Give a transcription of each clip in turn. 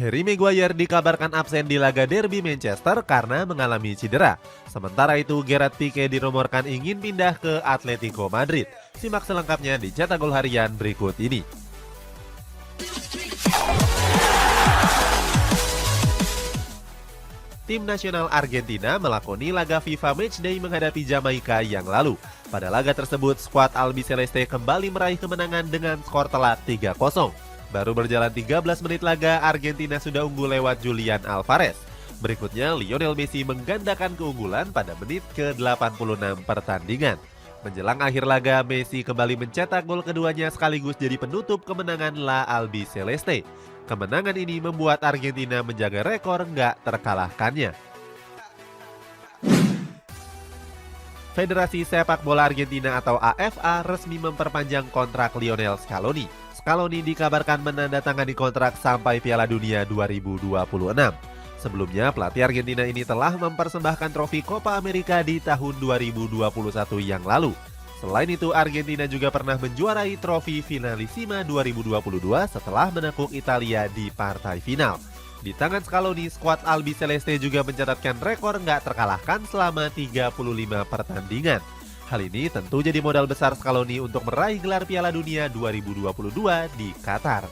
Harry Maguire dikabarkan absen di laga derby Manchester karena mengalami cedera. Sementara itu, Gerard Pique dirumorkan ingin pindah ke Atletico Madrid. Simak selengkapnya di Cetak Gol Harian berikut ini. Tim nasional Argentina melakoni laga FIFA Matchday menghadapi Jamaika yang lalu. Pada laga tersebut, skuad Albiceleste kembali meraih kemenangan dengan skor telak 3-0. Baru berjalan 13 menit laga, Argentina sudah unggul lewat Julian Alvarez. Berikutnya, Lionel Messi menggandakan keunggulan pada menit ke-86 pertandingan. Menjelang akhir laga, Messi kembali mencetak gol keduanya sekaligus jadi penutup kemenangan La Albiceleste. Kemenangan ini membuat Argentina menjaga rekor nggak terkalahkannya. Federasi Sepak Bola Argentina atau AFA resmi memperpanjang kontrak Lionel Scaloni. Scaloni dikabarkan menandatangani kontrak sampai Piala Dunia 2026. Sebelumnya, pelatih Argentina ini telah mempersembahkan trofi Copa America di tahun 2021 yang lalu. Selain itu, Argentina juga pernah menjuarai trofi Finalissima 2022 setelah menekuk Italia di partai final. Di tangan Scaloni, skuad Albiceleste juga mencatatkan rekor nggak terkalahkan selama 35 pertandingan. Hal ini tentu jadi modal besar Scaloni untuk meraih gelar Piala Dunia 2022 di Qatar.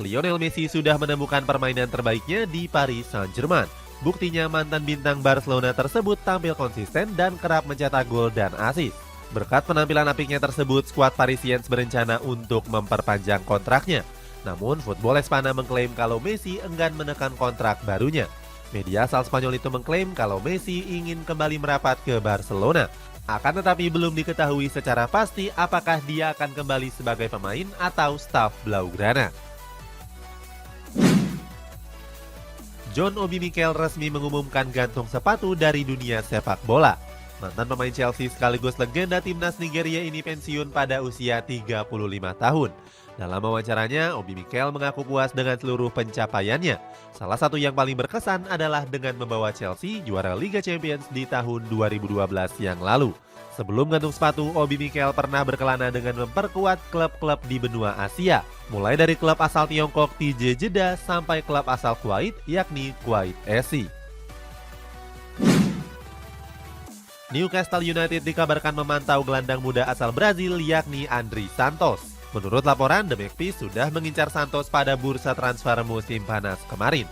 Lionel Messi sudah menemukan permainan terbaiknya di Paris Saint-Germain. Buktinya mantan bintang Barcelona tersebut tampil konsisten dan kerap mencetak gol dan assist. Berkat penampilan apiknya tersebut, skuad Parisiens berencana untuk memperpanjang kontraknya. Namun, Football Espana mengklaim kalau Messi enggan menekan kontrak barunya. Media asal Spanyol itu mengklaim kalau Messi ingin kembali merapat ke Barcelona. Akan tetapi belum diketahui secara pasti apakah dia akan kembali sebagai pemain atau staf Blaugrana. John Obi Mikel resmi mengumumkan gantung sepatu dari dunia sepak bola. Mantan pemain Chelsea sekaligus legenda timnas Nigeria ini pensiun pada usia 35 tahun. Dalam wawancaranya, Obi Mikel mengaku puas dengan seluruh pencapaiannya. Salah satu yang paling berkesan adalah dengan membawa Chelsea juara Liga Champions di tahun 2012 yang lalu. Sebelum gantung sepatu, Obi Mikel pernah berkelana dengan memperkuat klub-klub di benua Asia. Mulai dari klub asal Tiongkok TJ Jeddah sampai klub asal Kuwait yakni Kuwait SC. Newcastle United dikabarkan memantau gelandang muda asal Brazil yakni André Santos. Menurut laporan, The Magpies sudah mengincar Santos pada bursa transfer musim panas kemarin.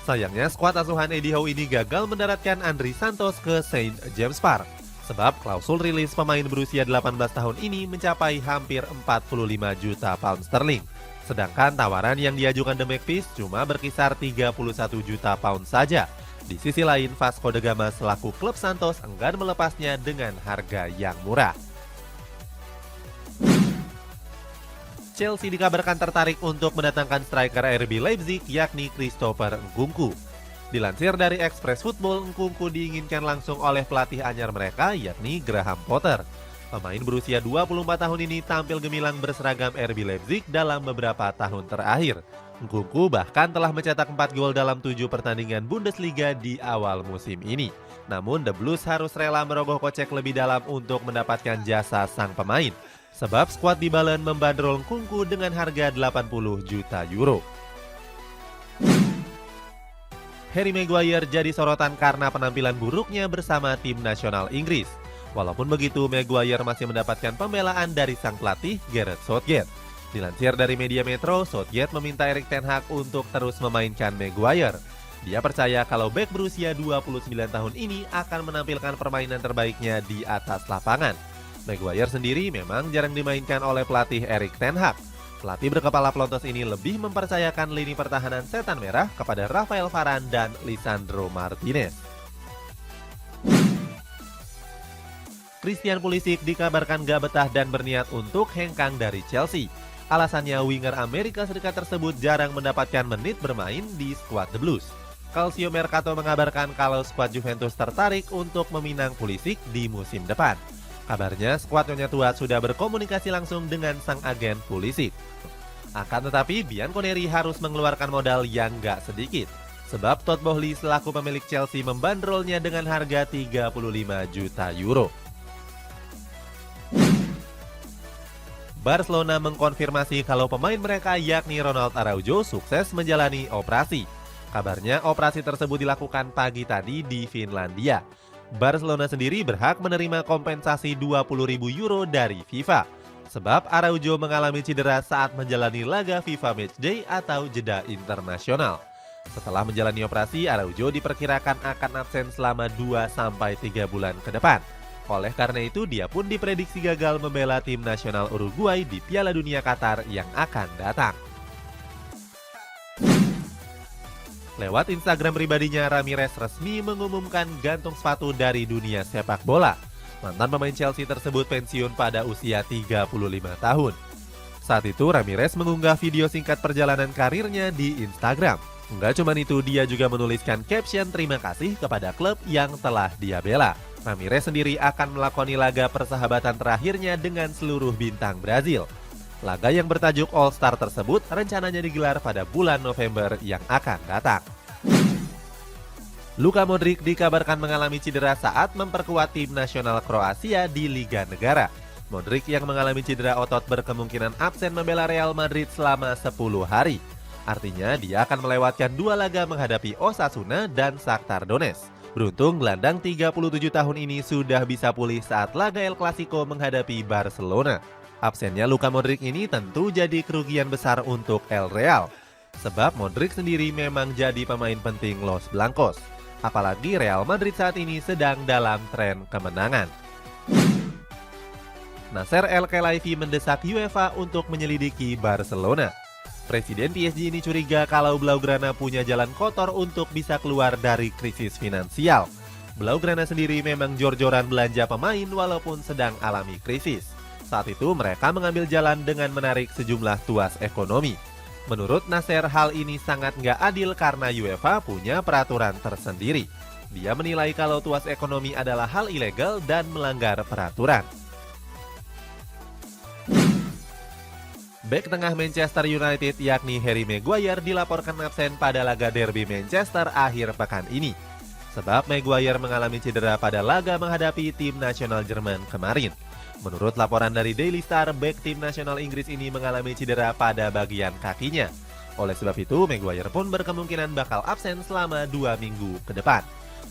Sayangnya, skuad asuhan Eddie Howe ini gagal mendaratkan André Santos ke Saint James Park. Sebab klausul rilis pemain berusia 18 tahun ini mencapai hampir 45 juta pound sterling. Sedangkan tawaran yang diajukan The Magpies cuma berkisar 31 juta pound saja. Di sisi lain, Vasco da Gama selaku klub Santos enggan melepasnya dengan harga yang murah. Chelsea dikabarkan tertarik untuk mendatangkan striker RB Leipzig yakni Christopher Nkunku. Dilansir dari Express Football, Nkunku diinginkan langsung oleh pelatih anyar mereka yakni Graham Potter. Pemain berusia 24 tahun ini tampil gemilang berseragam RB Leipzig dalam beberapa tahun terakhir. Nkunku bahkan telah mencetak 4 gol dalam 7 pertandingan Bundesliga di awal musim ini. Namun The Blues harus rela merogoh kocek lebih dalam untuk mendapatkan jasa sang pemain. Sebab skuad di Balen membandrol Nkunku dengan harga 80 juta euro. Harry Maguire jadi sorotan karena penampilan buruknya bersama tim nasional Inggris. Walaupun begitu, Maguire masih mendapatkan pembelaan dari sang pelatih Gareth Southgate. Dilansir dari media Metro, Southgate meminta Erik ten Hag untuk terus memainkan Maguire. Dia percaya kalau bek berusia 29 tahun ini akan menampilkan permainan terbaiknya di atas lapangan. Maguire sendiri memang jarang dimainkan oleh pelatih Erik ten Hag. Pelatih berkepala pelontos ini lebih mempercayakan lini pertahanan setan merah kepada Rafael Varane dan Lisandro Martinez. Christian Pulisic dikabarkan gak betah dan berniat untuk hengkang dari Chelsea. Alasannya, winger Amerika Serikat tersebut jarang mendapatkan menit bermain di skuad The Blues. Calcio Mercato mengabarkan kalau skuad Juventus tertarik untuk meminang Pulisic di musim depan. Kabarnya, skuad Nyonya Tua sudah berkomunikasi langsung dengan sang agen Pulisic. Akan tetapi, Bianconeri harus mengeluarkan modal yang gak sedikit. Sebab Todd Boehly selaku pemilik Chelsea membandrolnya dengan harga 35 juta euro. Barcelona mengkonfirmasi kalau pemain mereka yakni Ronald Araujo sukses menjalani operasi. Kabarnya operasi tersebut dilakukan pagi tadi di Finlandia. Barcelona sendiri berhak menerima kompensasi 20.000 euro dari FIFA. Sebab Araujo mengalami cedera saat menjalani laga FIFA Matchday atau jeda internasional. Setelah menjalani operasi, Araujo diperkirakan akan absen selama 2-3 bulan ke depan. Oleh karena itu, dia pun diprediksi gagal membela tim nasional Uruguay di Piala Dunia Qatar yang akan datang. Lewat Instagram pribadinya, Ramirez resmi mengumumkan gantung sepatu dari dunia sepak bola. Mantan pemain Chelsea tersebut pensiun pada usia 35 tahun. Saat itu, Ramirez mengunggah video singkat perjalanan karirnya di Instagram. Enggak cuma itu, dia juga menuliskan caption terima kasih kepada klub yang telah dia bela. Ramirez sendiri akan melakoni laga persahabatan terakhirnya dengan seluruh bintang Brazil. Laga yang bertajuk All Star tersebut rencananya digelar pada bulan November yang akan datang. Luka Modric dikabarkan mengalami cedera saat memperkuat tim nasional Kroasia di Liga Negara. Modric yang mengalami cedera otot berkemungkinan absen membela Real Madrid selama 10 hari. Artinya dia akan melewatkan 2 laga menghadapi Osasuna dan Shakhtar Donetsk. Beruntung gelandang 37 tahun ini sudah bisa pulih saat laga El Clasico menghadapi Barcelona. Absennya Luka Modric ini tentu jadi kerugian besar untuk El Real. Sebab Modric sendiri memang jadi pemain penting Los Blancos. Apalagi Real Madrid saat ini sedang dalam tren kemenangan. Nasser El-Khelaifi mendesak UEFA untuk menyelidiki Barcelona. Presiden PSG ini curiga kalau Blaugrana punya jalan kotor untuk bisa keluar dari krisis finansial. Blaugrana sendiri memang jor-joran belanja pemain walaupun sedang alami krisis. Saat itu mereka mengambil jalan dengan menarik sejumlah tuas ekonomi. Menurut Nasser, hal ini sangat nggak adil karena UEFA punya peraturan tersendiri. Dia menilai kalau tuas ekonomi adalah hal ilegal dan melanggar peraturan. Bek tengah Manchester United yakni Harry Maguire dilaporkan absen pada laga derby Manchester akhir pekan ini. Sebab Maguire mengalami cedera pada laga menghadapi tim nasional Jerman kemarin. Menurut laporan dari Daily Star, bek tim nasional Inggris ini mengalami cedera pada bagian kakinya. Oleh sebab itu, Maguire pun berkemungkinan bakal absen selama 2 minggu ke depan.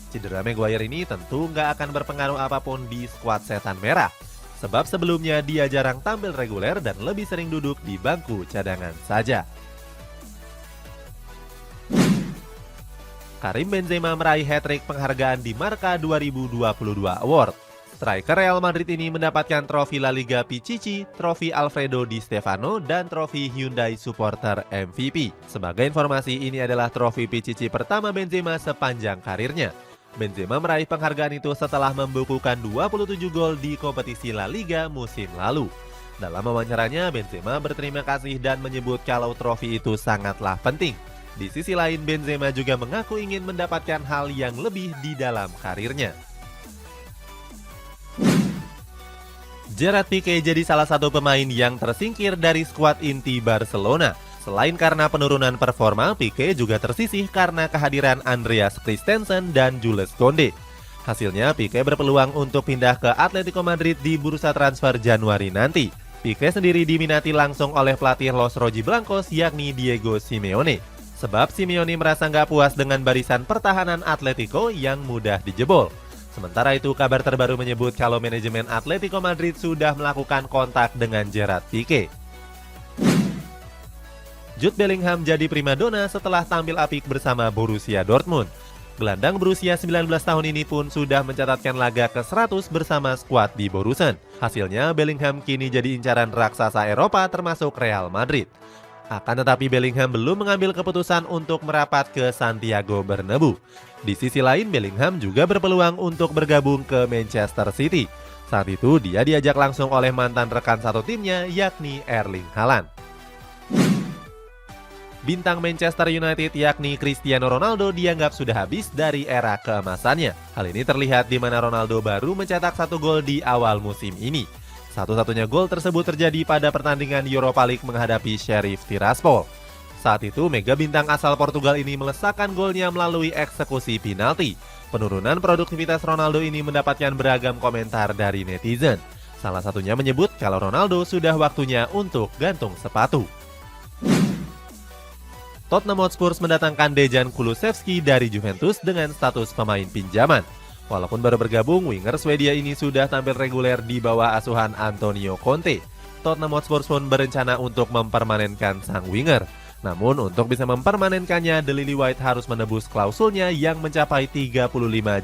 Cedera Maguire ini tentu nggak akan berpengaruh apapun di skuad Setan Merah. Sebab sebelumnya dia jarang tampil reguler dan lebih sering duduk di bangku cadangan saja. Karim Benzema meraih hat-trick penghargaan di Marca 2022 Award. Striker Real Madrid ini mendapatkan trofi La Liga Pichichi, trofi Alfredo Di Stefano, dan trofi Hyundai Supporter MVP. Sebagai informasi, ini adalah trofi Pichichi pertama Benzema sepanjang karirnya. Benzema meraih penghargaan itu setelah membukukan 27 gol di kompetisi La Liga musim lalu. Dalam wawancaranya, Benzema berterima kasih dan menyebut kalau trofi itu sangatlah penting. Di sisi lain, Benzema juga mengaku ingin mendapatkan hal yang lebih di dalam karirnya. Gerard Piqué jadi salah satu pemain yang tersingkir dari skuad inti Barcelona. Selain karena penurunan performa, Piqué juga tersisih karena kehadiran Andreas Christensen dan Jules Koundé. Hasilnya, Piqué berpeluang untuk pindah ke Atletico Madrid di bursa transfer Januari nanti. Piqué sendiri diminati langsung oleh pelatih Los Rojiblancos yakni Diego Simeone. Sebab Simeone merasa nggak puas dengan barisan pertahanan Atletico yang mudah dijebol. Sementara itu, kabar terbaru menyebut kalau manajemen Atletico Madrid sudah melakukan kontak dengan Gerard Piqué. Jude Bellingham jadi primadona setelah tampil apik bersama Borussia Dortmund. Gelandang berusia 19 tahun ini pun sudah mencatatkan laga ke-100 bersama skuad di Borussen. Hasilnya, Bellingham kini jadi incaran raksasa Eropa termasuk Real Madrid. Akan tetapi Bellingham belum mengambil keputusan untuk merapat ke Santiago Bernabeu. Di sisi lain, Bellingham juga berpeluang untuk bergabung ke Manchester City. Saat itu, dia diajak langsung oleh mantan rekan satu timnya yakni Erling Haaland. Bintang Manchester United yakni Cristiano Ronaldo dianggap sudah habis dari era keemasannya. Hal ini terlihat di mana Ronaldo baru mencetak 1 gol di awal musim ini. Satu-satunya gol tersebut terjadi pada pertandingan Europa League menghadapi Sheriff Tiraspol. Saat itu mega bintang asal Portugal ini melesakkan golnya melalui eksekusi penalti. Penurunan produktivitas Ronaldo ini mendapatkan beragam komentar dari netizen. Salah satunya menyebut kalau Ronaldo sudah waktunya untuk gantung sepatu. Tottenham Hotspur mendatangkan Dejan Kulusevski dari Juventus dengan status pemain pinjaman. Walaupun baru bergabung, winger Swedia ini sudah tampil reguler di bawah asuhan Antonio Conte. Tottenham Hotspur pun berencana untuk mempermanenkan sang winger. Namun untuk bisa mempermanenkannya, The Lily White harus menebus klausulnya yang mencapai 35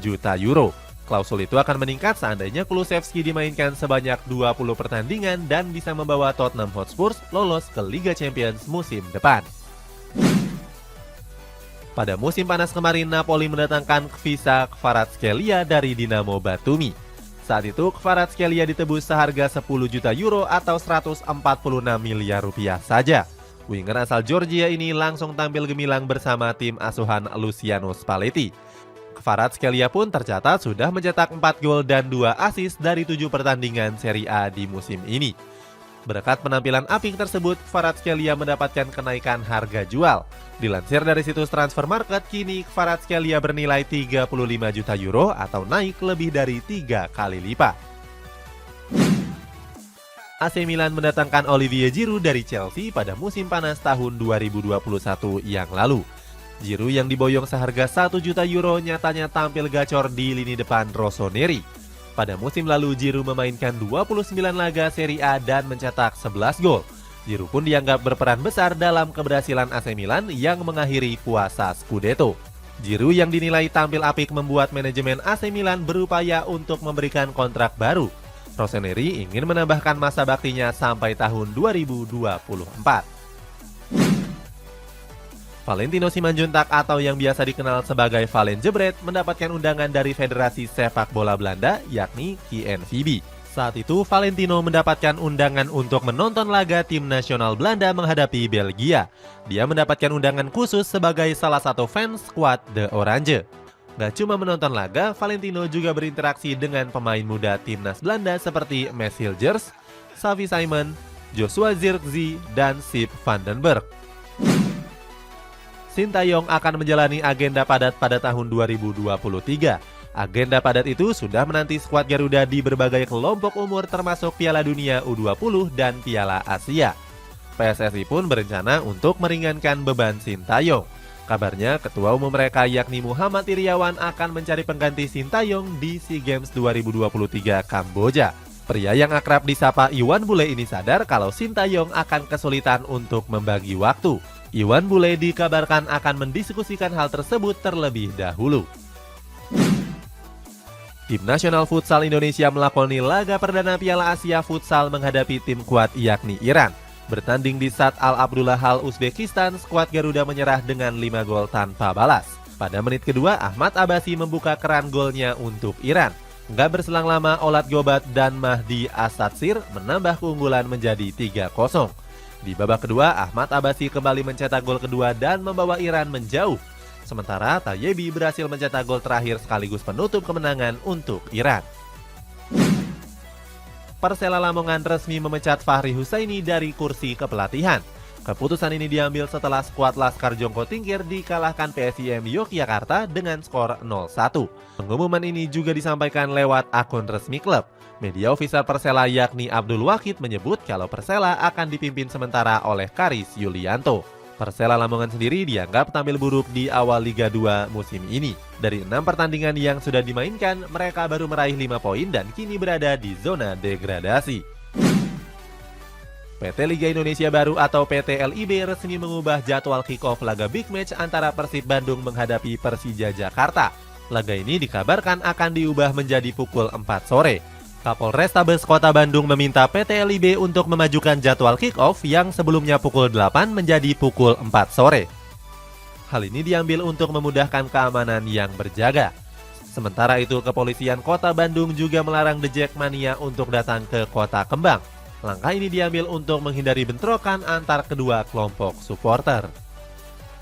juta euro. Klausul itu akan meningkat seandainya Kulusevski dimainkan sebanyak 20 pertandingan dan bisa membawa Tottenham Hotspur lolos ke Liga Champions musim depan. Pada musim panas kemarin, Napoli mendatangkan Kviza Kvaratskhelia dari Dinamo Batumi. Saat itu, Kvaratskhelia ditebus seharga 10 juta euro atau 146 miliar rupiah saja. Winger asal Georgia ini langsung tampil gemilang bersama tim asuhan Luciano Spalletti. Kvaratskhelia pun tercatat sudah mencetak 4 gol dan 2 assist dari 7 pertandingan Serie A di musim ini. Berkat penampilan apik tersebut, Kvaratskhelia mendapatkan kenaikan harga jual. Dilansir dari situs Transfer Market, kini Kvaratskhelia bernilai 35 juta euro atau naik lebih dari 3 kali lipat. AC Milan mendatangkan Olivier Giroud dari Chelsea pada musim panas tahun 2021 yang lalu. Giroud yang diboyong seharga 1 juta euro nyatanya tampil gacor di lini depan Rossoneri. Pada musim lalu, Giroud memainkan 29 laga Serie A dan mencetak 11 gol. Giroud pun dianggap berperan besar dalam keberhasilan AC Milan yang mengakhiri puasa Scudetto. Giroud yang dinilai tampil apik membuat manajemen AC Milan berupaya untuk memberikan kontrak baru. Rossoneri ingin menambahkan masa baktinya sampai tahun 2024. Valentino Simanjuntak atau yang biasa dikenal sebagai Valen Jebret mendapatkan undangan dari Federasi Sepak Bola Belanda yakni KNVB. Saat itu Valentino mendapatkan undangan untuk menonton laga tim nasional Belanda menghadapi Belgia. Dia mendapatkan undangan khusus sebagai salah satu fans skuad The Orange. Gak cuma menonton laga, Valentino juga berinteraksi dengan pemain muda timnas Belanda seperti Mes Hilgers, Xavi Simons, Joshua Zirkzee, dan Sip van den Berg. Sintayong akan menjalani agenda padat pada tahun 2023. Agenda padat itu sudah menanti skuad Garuda di berbagai kelompok umur termasuk Piala Dunia U20 dan Piala Asia. PSSI pun berencana untuk meringankan beban Sintayong. Kabarnya ketua umum mereka yakni Muhammad Iriawan akan mencari pengganti Sintayong di SEA Games 2023 Kamboja. Pria yang akrab disapa Iwan Bule ini sadar kalau Sintayong akan kesulitan untuk membagi waktu. Iwan Bule dikabarkan akan mendiskusikan hal tersebut terlebih dahulu. Tim nasional futsal Indonesia melakoni laga perdana Piala Asia Futsal menghadapi tim kuat yakni Iran. Bertanding di Sad Al Abdullah Hal Uzbekistan, skuad Garuda menyerah dengan 5 gol tanpa balas. Pada menit kedua, Ahmad Abbasi membuka keran golnya untuk Iran. Nggak berselang lama, Olat Gobat dan Mahdi Asatsir menambah keunggulan menjadi 3-0. Di babak kedua, Ahmad Abbasi kembali mencetak gol kedua dan membawa Iran menjauh. Sementara Tayebi berhasil mencetak gol terakhir sekaligus penutup kemenangan untuk Iran. Persela Lamongan resmi memecat Fahri Husaini dari kursi kepelatihan. Keputusan ini diambil setelah skuad Laskar Jongko Tingkir dikalahkan PSIM Yogyakarta dengan skor 0-1. Pengumuman ini juga disampaikan lewat akun resmi klub. Media ofisial Persela yakni Abdul Wahid menyebut kalau Persela akan dipimpin sementara oleh Karis Yulianto. Persela Lamongan sendiri dianggap tampil buruk di awal Liga 2 musim ini. Dari 6 pertandingan yang sudah dimainkan, mereka baru meraih 5 poin dan kini berada di zona degradasi. PT Liga Indonesia Baru atau PT LIB resmi mengubah jadwal kick-off laga big match antara Persib Bandung menghadapi Persija Jakarta. Laga ini dikabarkan akan diubah menjadi pukul 4 sore. Kapolrestabes Kota Bandung meminta PT LIB untuk memajukan jadwal kick-off yang sebelumnya pukul 8 menjadi pukul 4 sore. Hal ini diambil untuk memudahkan keamanan yang berjaga. Sementara itu, Kepolisian Kota Bandung juga melarang The Jackmania untuk datang ke Kota Kembang. Langkah ini diambil untuk menghindari bentrokan antar kedua kelompok supporter.